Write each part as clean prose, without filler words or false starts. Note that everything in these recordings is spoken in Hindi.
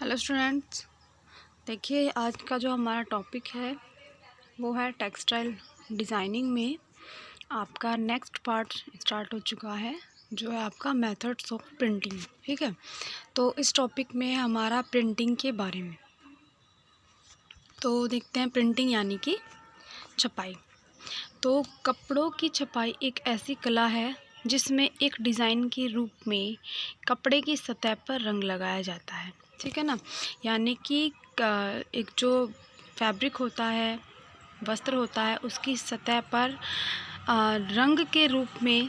हेलो स्टूडेंट्स, देखिए आज का जो हमारा टॉपिक है वो है टेक्सटाइल डिज़ाइनिंग में आपका नेक्स्ट पार्ट स्टार्ट हो चुका है, जो है आपका मेथड्स ऑफ प्रिंटिंग। ठीक है, तो इस टॉपिक में हमारा प्रिंटिंग के बारे में तो देखते हैं। प्रिंटिंग यानी कि छपाई। तो कपड़ों की छपाई एक ऐसी कला है जिसमें एक डिज़ाइन के रूप में कपड़े की सतह पर रंग लगाया जाता है। ठीक है ना, यानी कि एक जो फैब्रिक होता है, वस्त्र होता है, उसकी सतह पर रंग के रूप में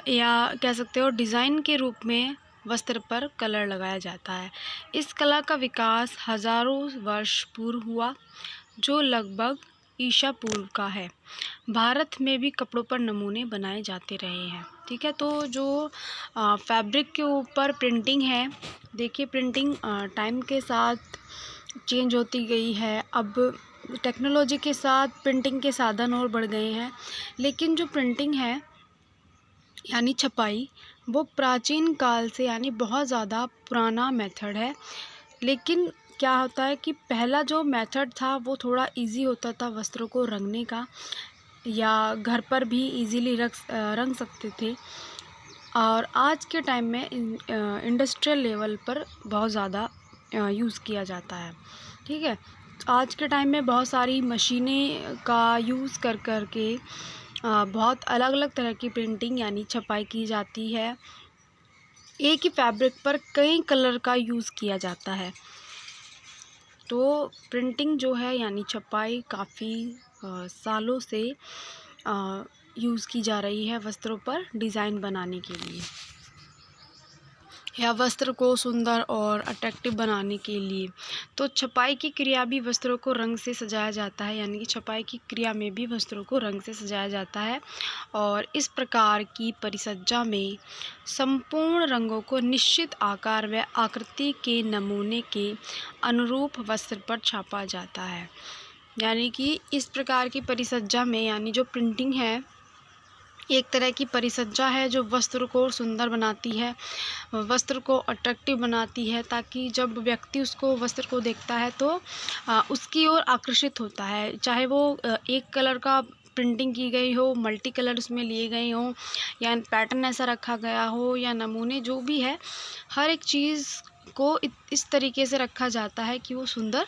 या कह सकते हो डिज़ाइन के रूप में वस्त्र पर कलर लगाया जाता है। इस कला का विकास हज़ारों वर्ष पूर्व हुआ, जो लगभग ईसा पूर्व का है। भारत में भी कपड़ों पर नमूने बनाए जाते रहे हैं। ठीक है, तो जो फैब्रिक के ऊपर प्रिंटिंग है, देखिए प्रिंटिंग टाइम के साथ चेंज होती गई है। अब टेक्नोलॉजी के साथ प्रिंटिंग के साधन और बढ़ गए हैं, लेकिन जो प्रिंटिंग है यानी छपाई, वो प्राचीन काल से यानी बहुत ज़्यादा पुराना मेथड है। लेकिन क्या होता है कि पहला जो मेथड था वो थोड़ा इजी होता था वस्त्रों को रंगने का, या घर पर भी इजीली रंग सकते थे। और आज के टाइम में इंडस्ट्रियल लेवल पर बहुत ज़्यादा यूज़ किया जाता है। ठीक है, आज के टाइम में बहुत सारी मशीनें का यूज़ कर कर के बहुत अलग अलग तरह की प्रिंटिंग यानी छपाई की जाती है। एक ही फैब्रिक पर कई कलर का यूज़ किया जाता है। तो प्रिंटिंग जो है यानी छपाई काफ़ी सालों से यूज़ की जा रही है वस्त्रों पर डिज़ाइन बनाने के लिए, या वस्त्र को सुंदर और अट्रैक्टिव बनाने के लिए। तो छपाई की क्रिया भी वस्त्रों को रंग से सजाया जाता है, यानी कि छपाई की क्रिया में भी वस्त्रों को रंग से सजाया जाता है। और इस प्रकार की परिसज्जा में संपूर्ण रंगों को निश्चित आकार व आकृति के नमूने के अनुरूप वस्त्र पर छापा जाता है। यानी कि इस प्रकार की परिसज्जा में, यानी जो प्रिंटिंग है, एक तरह की परिसज्जा है जो वस्त्र को सुंदर बनाती है, वस्त्र को अट्रैक्टिव बनाती है, ताकि जब व्यक्ति उसको वस्त्र को देखता है तो उसकी ओर आकर्षित होता है। चाहे वो एक कलर का प्रिंटिंग की गई हो, मल्टी कलर उसमें लिए गए हों, या पैटर्न ऐसा रखा गया हो, या नमूने जो भी है, हर एक चीज़ को इस तरीके से रखा जाता है कि वो सुंदर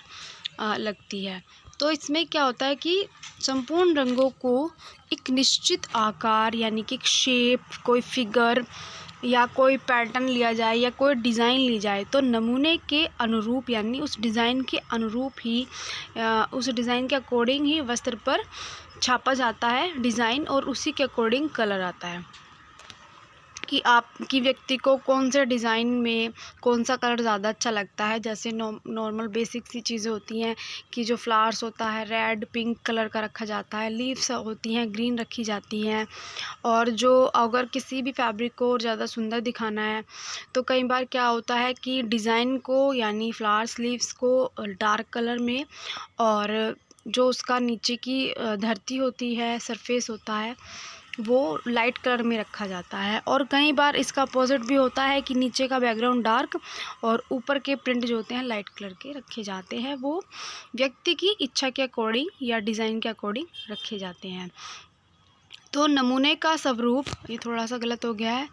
लगती है। तो इसमें क्या होता है कि संपूर्ण रंगों को एक निश्चित आकार यानी कि एक शेप, कोई फिगर या कोई पैटर्न लिया जाए या कोई डिज़ाइन ली जाए, तो नमूने के अनुरूप यानी उस डिज़ाइन के अनुरूप ही उस डिज़ाइन के अकॉर्डिंग ही वस्त्र पर छापा जाता है डिज़ाइन, और उसी के अकॉर्डिंग कलर आता है कि आपकी व्यक्ति को कौन से डिज़ाइन में कौन सा कलर ज़्यादा अच्छा लगता है। जैसे नॉर्मल बेसिक सी चीज़ें होती हैं कि जो फ्लावर्स होता है रेड पिंक कलर का रखा जाता है, लीव्स होती हैं ग्रीन रखी जाती हैं। और जो अगर किसी भी फैब्रिक को और ज़्यादा सुंदर दिखाना है तो कई बार क्या होता है कि डिज़ाइन को यानी फ्लावर्स लीव्स को डार्क कलर में, और जो उसका नीचे की धरती होती है, सरफेस होता है, वो लाइट कलर में रखा जाता है। और कई बार इसका अपोजिट भी होता है कि नीचे का बैकग्राउंड डार्क और ऊपर के प्रिंट जो होते हैं लाइट कलर के रखे जाते हैं। वो व्यक्ति की इच्छा के अकॉर्डिंग या डिज़ाइन के अकॉर्डिंग रखे जाते हैं। तो नमूने का स्वरूप, ये थोड़ा सा गलत हो गया है,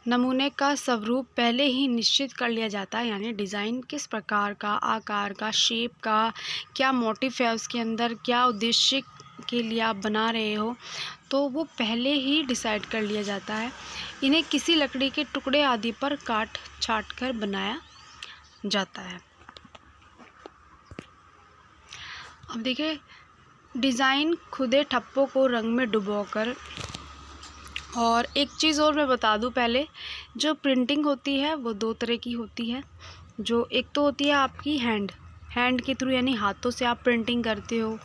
नमूने का स्वरूप पहले ही निश्चित कर लिया जाता है, यानी डिज़ाइन किस प्रकार का, आकार का, शेप का, क्या मोटिव है उसके अंदर, क्या उद्देश्य के लिए आप बना रहे हो, तो वो पहले ही डिसाइड कर लिया जाता है। इन्हें किसी लकड़ी के टुकड़े आदि पर काट छाट कर बनाया जाता है। अब देखिए, डिज़ाइन खुदे ठप्पों को रंग में डुबोकर, और एक चीज़ और मैं बता दूं पहले, जो प्रिंटिंग होती है वो दो तरह की होती है। जो एक तो होती है आपकी हैंड के थ्रू, यानी हाथों से आप प्रिंटिंग करते हो,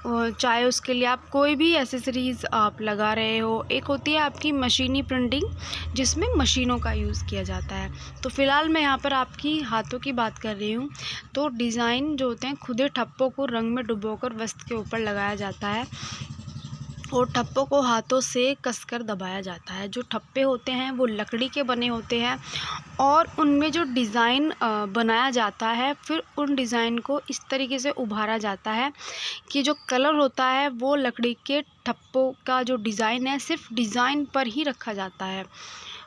और चाहे उसके लिए आप कोई भी एसेसरीज़ आप लगा रहे हो। एक होती है आपकी मशीनी प्रिंटिंग, जिसमें मशीनों का यूज़ किया जाता है। तो फ़िलहाल मैं यहाँ पर आपकी हाथों की बात कर रही हूँ। तो डिज़ाइन जो होते हैं खुदे ठप्पों को रंग में डुबोकर वस्त्र के ऊपर लगाया जाता है, और ठप्पों को हाथों से कसकर दबाया जाता है। जो ठप्पे होते हैं वो लकड़ी के बने होते हैं और उनमें जो डिज़ाइन बनाया जाता है, फिर उन डिज़ाइन को इस तरीके से उभारा जाता है कि जो कलर होता है वो लकड़ी के ठप्पों का जो डिज़ाइन है सिर्फ डिज़ाइन पर ही रखा जाता है।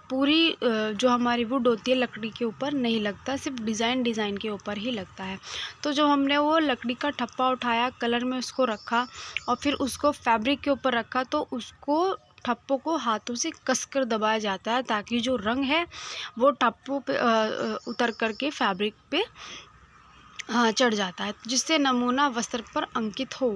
पूरी जो हमारी वुड होती है लकड़ी के ऊपर नहीं लगता, सिर्फ डिज़ाइन के ऊपर ही लगता है। तो जब हमने वो लकड़ी का ठप्पा उठाया, कलर में उसको रखा और फिर उसको फैब्रिक के ऊपर रखा, तो उसको ठप्पों को हाथों से कसकर दबाया जाता है ताकि जो रंग है वो ठप्पों पे उतर कर के फैब्रिक पे चढ़ जाता है, जिससे नमूना वस्त्र पर अंकित हो।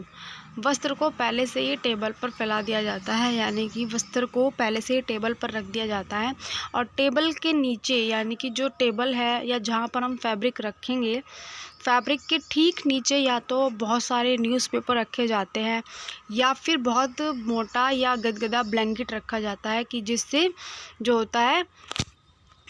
वस्त्र को पहले से ही टेबल पर फैला दिया जाता है, यानी कि वस्त्र को पहले से ही टेबल पर रख दिया जाता है और टेबल के नीचे, यानी कि जो टेबल है या जहाँ पर हम फैब्रिक रखेंगे, फैब्रिक के ठीक नीचे या तो बहुत सारे न्यूज़पेपर रखे जाते हैं या फिर बहुत मोटा या गदगदा ब्लैंकेट रखा जाता है कि जिससे जो होता है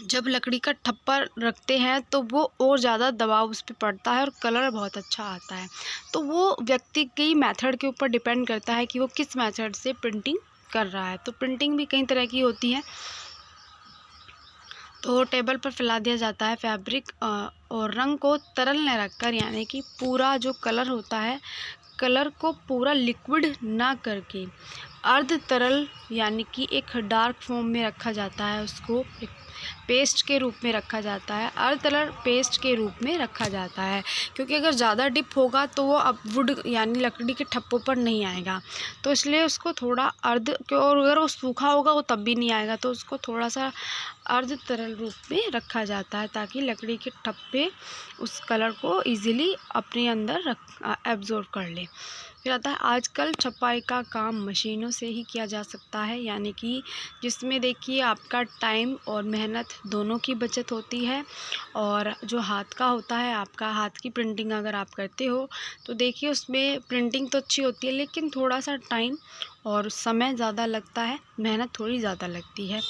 जब लकड़ी का ठप्पा रखते हैं तो वो और ज़्यादा दबाव उस पर पड़ता है और कलर बहुत अच्छा आता है। तो वो व्यक्ति की मेथड के ऊपर डिपेंड करता है कि वो किस मेथड से प्रिंटिंग कर रहा है। तो प्रिंटिंग भी कई तरह की होती है। तो टेबल पर फैला दिया जाता है फैब्रिक और रंग को तरल में रखकर, यानी कि पूरा जो कलर होता है, कलर को पूरा लिक्विड ना करके अर्ध तरल यानी कि एक डार्क फॉर्म में रखा जाता है, उसको एक पेस्ट के रूप में रखा जाता है, अर्ध तरल पेस्ट के रूप में रखा जाता है। क्योंकि अगर ज़्यादा डिप होगा तो वो अब वुड यानी लकड़ी के ठप्पों पर नहीं आएगा, तो इसलिए उसको थोड़ा अर्ध, और अगर वो सूखा होगा वो तब भी नहीं आएगा, तो उसको थोड़ा सा अर्ध तरल रूप में रखा जाता है ताकि लकड़ी के ठप्पे उस कलर को ईज़िली अपने अंदर एब्जॉर्ब कर ले। फिर आता है आजकल छपाई का काम मशीनों से ही किया जा सकता है, यानी कि जिसमें देखिए आपका टाइम और मेहनत दोनों की बचत होती है। और जो हाथ का होता है, आपका हाथ की प्रिंटिंग अगर आप करते हो तो देखिए उसमें प्रिंटिंग तो अच्छी होती है लेकिन थोड़ा सा टाइम और समय ज़्यादा लगता है, मेहनत थोड़ी ज़्यादा लगती है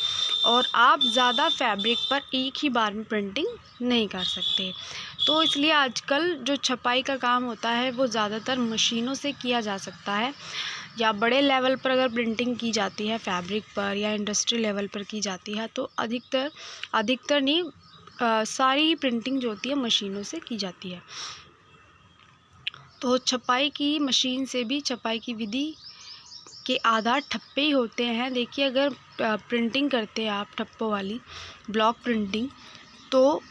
और आप ज़्यादा फैब्रिक पर एक ही बार में प्रिंटिंग नहीं कर सकते। तो इसलिए आजकल जो छपाई का काम होता है वो ज़्यादातर मशीनों से किया जा सकता है, या बड़े लेवल पर अगर प्रिंटिंग की जाती है फैब्रिक पर या इंडस्ट्री लेवल पर की जाती है तो अधिकतर नहीं, सारी ही प्रिंटिंग जो होती है मशीनों से की जाती है। तो छपाई की मशीन से भी छपाई की विधि के आधार ठप्पे ही होते हैं। देखिए अगर प्रिंटिंग करते हैं आप ठप्पों वाली ब्लॉक प्रिंटिंग, तो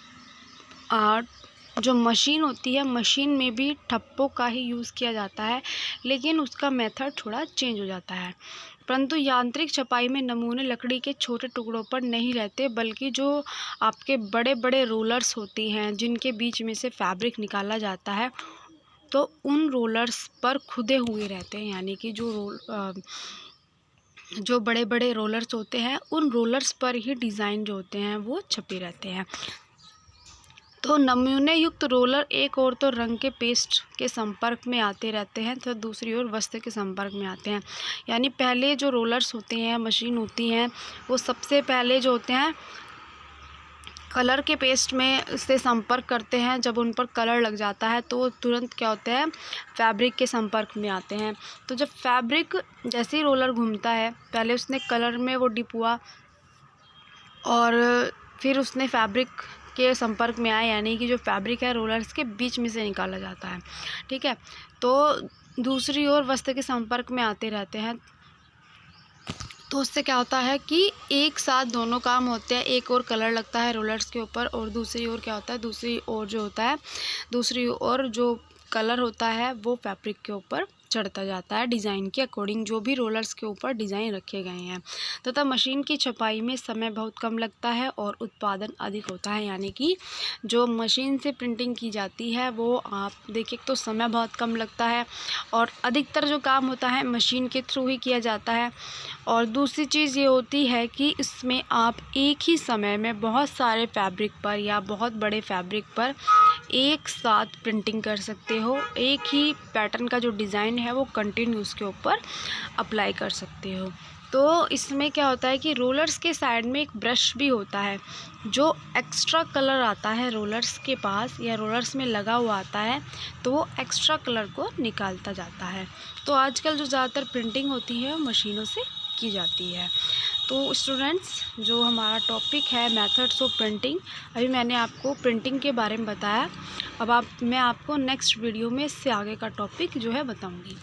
जो मशीन होती है मशीन में भी ठप्पों का ही यूज़ किया जाता है, लेकिन उसका मेथड थोड़ा चेंज हो जाता है। परंतु यांत्रिक छपाई में नमूने लकड़ी के छोटे टुकड़ों पर नहीं रहते, बल्कि जो आपके बड़े बड़े रोलर्स होती हैं जिनके बीच में से फैब्रिक निकाला जाता है, तो उन रोलर्स पर खुदे हुए रहते हैं, यानी कि जो बड़े बड़े रोलर्स होते हैं उन रोलर्स पर ही डिज़ाइन जो होते हैं वो छपे रहते हैं। तो नमूने युक्त रोलर एक ओर तो रंग के पेस्ट के संपर्क में आते रहते हैं तो दूसरी ओर वस्त्र के संपर्क में आते हैं। यानी पहले जो रोलर्स होते हैं, मशीन होती हैं, वो सबसे पहले जो होते हैं कलर के पेस्ट में से संपर्क करते हैं। जब उन पर कलर लग जाता है तो तुरंत क्या होता है, फैब्रिक के संपर्क में आते हैं। तो जब फैब्रिक जैसे ही रोलर घूमता है, पहले उसने कलर में वो डिप हुआ और फिर उसने फैब्रिक के संपर्क में आया, यानी कि जो फैब्रिक है रोलर्स के बीच में से निकाला जाता है। ठीक है, तो दूसरी ओर वस्त्र के संपर्क में आते रहते हैं, तो उससे क्या होता है कि एक साथ दोनों काम होते हैं। एक और कलर लगता है रोलर्स के ऊपर और दूसरी ओर क्या होता है, दूसरी ओर जो कलर होता है वो फैब्रिक के ऊपर चढ़ता जाता है डिज़ाइन के अकॉर्डिंग, जो भी रोलर्स के ऊपर डिज़ाइन रखे गए हैं। तथा मशीन की छपाई में समय बहुत कम लगता है और उत्पादन अधिक होता है। यानी कि जो मशीन से प्रिंटिंग की जाती है वो आप देखिए तो समय बहुत कम लगता है और अधिकतर जो काम होता है मशीन के थ्रू ही किया जाता है। और दूसरी चीज़ ये होती है कि इसमें आप एक ही समय में बहुत सारे फैब्रिक पर या बहुत बड़े फैब्रिक पर एक साथ प्रिंटिंग कर सकते हो। एक ही पैटर्न का जो डिज़ाइन है वो कंटिन्यू उसके ऊपर अप्लाई कर सकते हो। तो इसमें क्या होता है कि रोलर्स के साइड में एक ब्रश भी होता है, जो एक्स्ट्रा कलर आता है रोलर्स के पास या रोलर्स में लगा हुआ आता है, तो वो एक्स्ट्रा कलर को निकालता जाता है। तो आजकल जो ज़्यादातर प्रिंटिंग होती है वो मशीनों से की जाती है। तो स्टूडेंट्स, जो हमारा टॉपिक है मेथड्स ऑफ प्रिंटिंग, अभी मैंने आपको प्रिंटिंग के बारे में बताया। अब मैं आपको नेक्स्ट वीडियो में इससे आगे का टॉपिक जो है बताऊंगी।